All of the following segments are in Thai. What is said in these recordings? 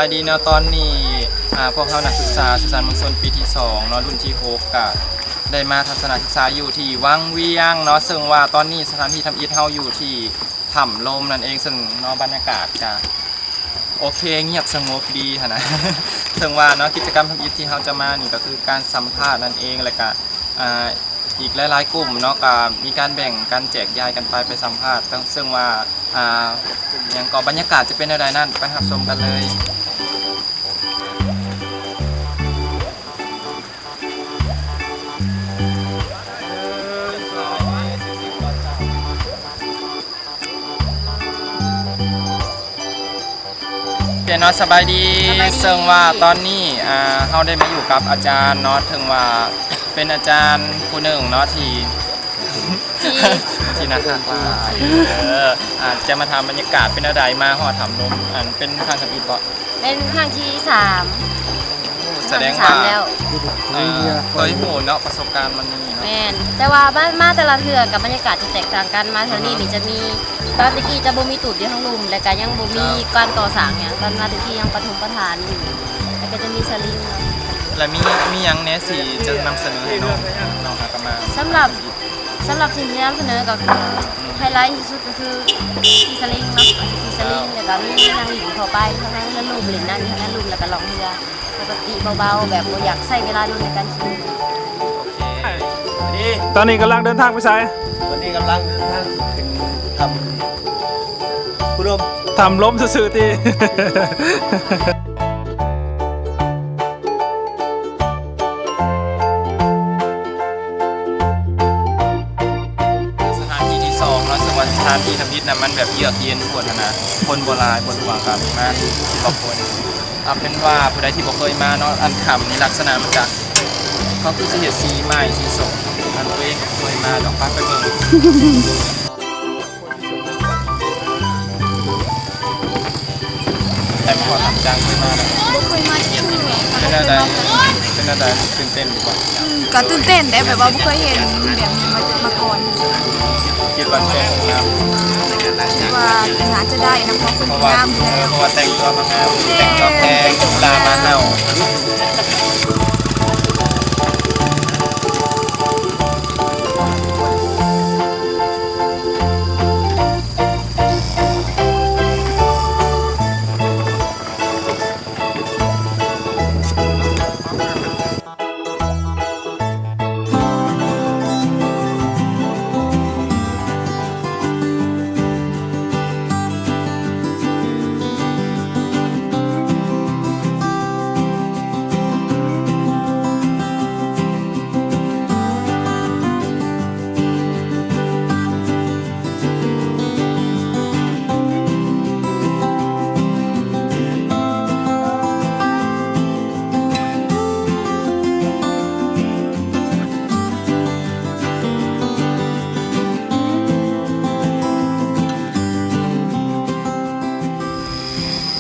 ายดีเนาะตอนนี้พวกเรานักศึกษาสื่อสารมวลชนปีที่2เนาะรุ่นที่6ก็ได้มาทัศนศึกษาอยู่ที่วังเวียงเนาะซึ่งว่าตอนนี้สถานที่ทำอิฐเฮาอยู่ที่ถ้ำลมนั่นเองซึ่งเนาะบรรยากาศก็โอเคเงียบสงบดีค่ะนะ ซึ่งว่าเนาะกิจกรรมทำอิฐที่เฮาจะมานี่ก็คือการสัมภาษณ์นั่นเองแล้วก็อีกหลายๆกลุ่มเนาะก็มีการแบ่งการแจกย้ายกันไปสัมภาษณ์ซึ่งว่าอย่างก็บรรยากาศจะเป็นอะไรนั่นไปรับชมกันเลยเนาะสบายดีซึ่งว่าตอนนี้เราได้มาอยู่กับอาจารย์เนาะถึงว่าเป็นอาจารย์ผู้หนึ่งเนาะที่นักข่าวจะมาทำบรรยากาศเป็นอะไรมาห่อทำนมเป็นทางทำอีกบ่เป็นครั้งที่3แสดงว่าเคยหูเนาะประสบการณ์มันนี่แม่นแต่ว่ามาแต่ละเทื่อกับบรรยากาศจะแตกต่างกันมาเท่านี้จะมีตอนตะกี้จะบ่มีตูดอยู่ทั้งลุมและก็ยังบ่มีการก่อสร้างอย่างตอนมาตะกี้ยังปฐมประธานอยู่แล้วก็จะมีสลิงและมียังเนสิจะนำเสนอให้น้องกันมาสำหรับสิ่งที่นำเสนอก็คือไฮไลท์ที่สุดก็คือทีสลิงเนาะทีสลิงแล้วก็มีนางหญิงเข้าไปทั้งนั้นแล้วลุมเล่นนั่งทั้งนั้นลุมแล้วก็ลองเรือปกติเบาๆแบบบ่อยากใช้เวลาดูในการขี่ตอนนี้กำลังเดินทางไปไสตอนนี้กำลังเดินทางขึ้นทำคุณลมทำล้มซื่อๆตีสถานที่ทำอิฐนะมันแบบเยือกเย็นปวดนะคนโบราณบนหลวงครับมาบางคนเป็นว่าผู้ใดที่บอกเคยมาเนาะอันขำในลักษณะมันจะเขาคือสีสีใหม่สีสดอันตัวเองก็เคยมาดอกฟ้าไปเบิ่งแต่พอทำจังเคยมาแล้วเคยมาที่นี่เป็นอะไรตื่นเต้นดีกว่าก็ตื่นเต้นแต่แบบว่าไม่เคยเห็นแบบนี้มาก่อนคิดว่าแต่งงามว่าน่าจะได้นะเพราะคนงามแล้วเพราะว่าแต่งตัวมางามแต่งตัวแพงตามาเห่า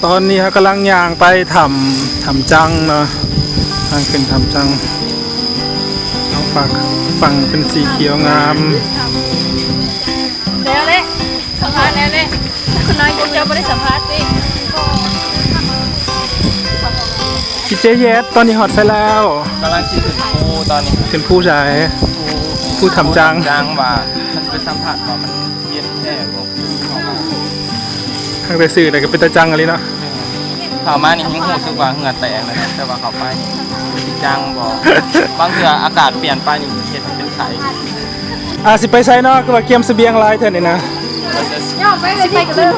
ตอนนี้กำลังย่างไปทำจังเนาะทางขึ้นทำจังน้องฝั่งเป็นสีเขียวงามแล้วเลยสัมภาษณ์แล้วเลยคุณน้อยคุณเจ้าไม่ได้สัมภาษณ์สิพี่เจเยสตอนนี้ฮอตไปแล้วกำลังคิดถึงผู้ตอนนี้เป็นผู้ชายผู้ทำจังว่ามันเป็นสัมผัสว่ามันเย็นแท้ผมข้างแต่สื่อแต่ก็เป็นตาจังอะไรเนาะเขามานี่ยังหูสึกว่าเหงื่อแตกเลยแต่ว่าเขาไปนี่จังบอกบางเทื่ออากาศเปลี่ยนไปนี่เห็นเป็นไข่สิไปใช้เนาะก็ว่าเกียมเสบียงลายเท่านี้นะไปกันเลย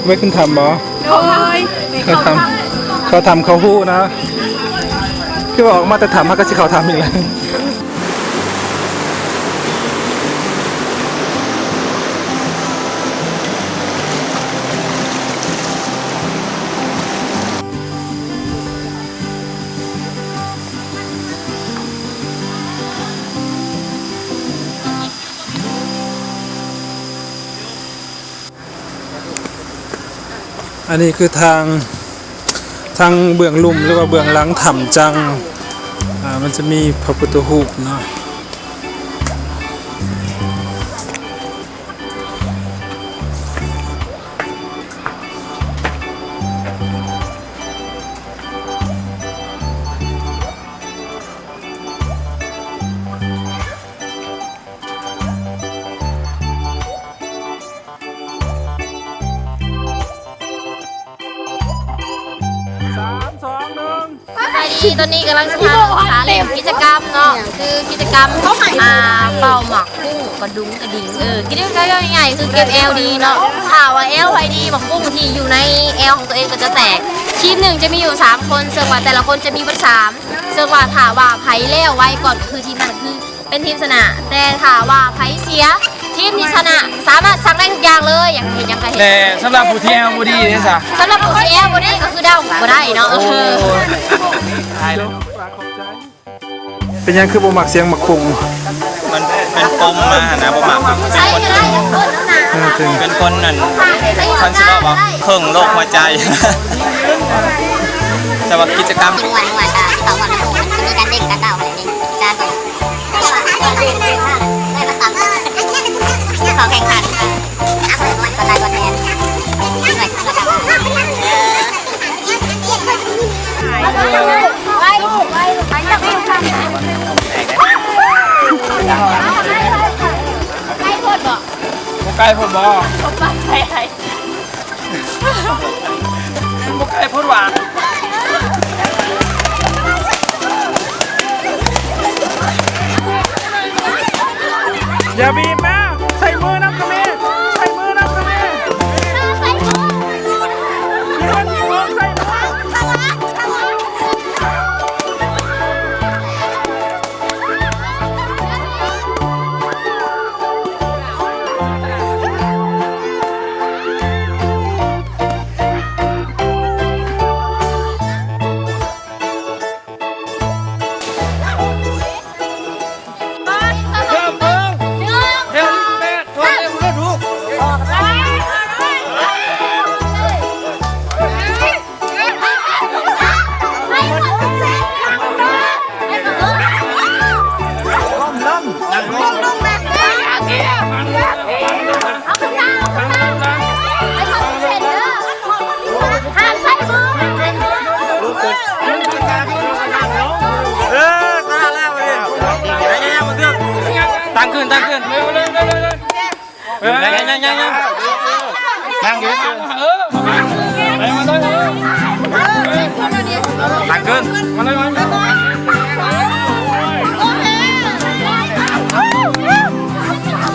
ไว้คุณทำบ่เขาทำเขาหู้นะคือออกมาแต่ทำเขาก็สิเขาทำอีกแล้วอันนี้คือทางเบื้องลุ่มหรือว่าเบื้องหลังถ้ำจังมันจะมีพระพุทธรูปเนาะ อ ตอนนี้กำลังจะพานักศึกษาเล่นกิจกรรมเนาะคือกิจกรรมเป่าหมากกุ้งกระดุงกระดิ่งกิจกรรมง่ายๆคือเก็บ LD เนาะถ้าว่า L ไว้ดีหมากกุ้งที่อยู่ใน L ของตัวเองก็จะแตกทีมหนึ่งจะมีอยู่3คนซึ่งว่าแต่ละคนจะมีเบอร์3ซึ่งว่าถ้าว่าไผ่เลี้ยวไว้ก่อนก็คือทีมนั้นคือเป็นทีมชนะแต่ถ้าว่าไผ่เสียทีมที่ชนะสามารถสั่งได้ทุกอย่างเลยอย่างเห็นอย่างไรเห็น แต่สำหรับผู้ที่แอลบูดีนี่จ้ะ สำหรับผู้ที่ L บ่ได้ก็คือเดาบ่ได้เนาะ ตายแล้ว เป็นยังคือบ่มักเสียงมักกุ้ง มันเป็นปมมานะบ่มัก ใช้ก็ได้อย่างคนทั้งนั้น จริง เป็นคนนั่นคันสิว่าเครื่องโลกหัวใจแต่ว่ากิจกรรม ทุกวันก็เขาวันละจะมีการเด้งการเดาอะไรนี่จานก่อนได้มาตัดขอแข่งขันวันก็ได้ก็แทนใกล้ผมบ่ใกล้พูดหวาน อย่าบีบนะใส่มือน้ำกระเมดใส่มือน้ำกระเมดยืนลงใส่มือ ตั้งขึ้นเร็วยังนั่งอยู่ไปมาเลยตั้งขึ้นมาเลย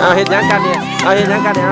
เอาเห็นยังกันเนี่ยเอาเห็นยังกันเนี่ย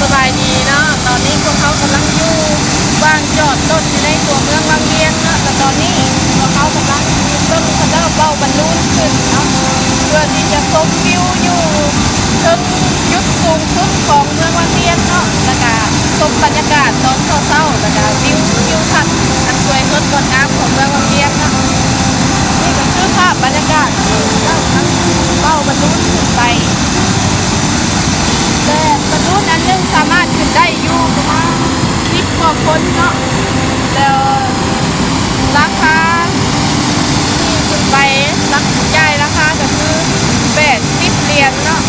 สบายดีเนาะตอนนี้พวกเขากำลังอยู่บ้านจอดรถอยู่ในตัวเมืองวังเวียงเนาะแต่ตอนนี้พวกเขากำลังเริ่มเขาเริ่มเบาบรรลุขึ้นเนาะเพื่อที่จะชมวิวอยู่ถึงยุดสูงสุดของเมืองวังเวียงเนาะแล้วก็ชมบรรยากาศตอนเช้าๆแล้วก็วิวทัศน์อันสวยงดงามของเมืองวังเวียงเนาะนี่ก็คือภาพบรรยากาศที่เราทั้งเบาบรรลุขึ้นไปแต่บรรลุนั้นนึงสามารถขึ้นได้อยู่ประมาณ10 กว่าคนเนาะแล้วราคาที่ขึ้นไปจ่ายราคาก็คือ80 เหรียญเนาะ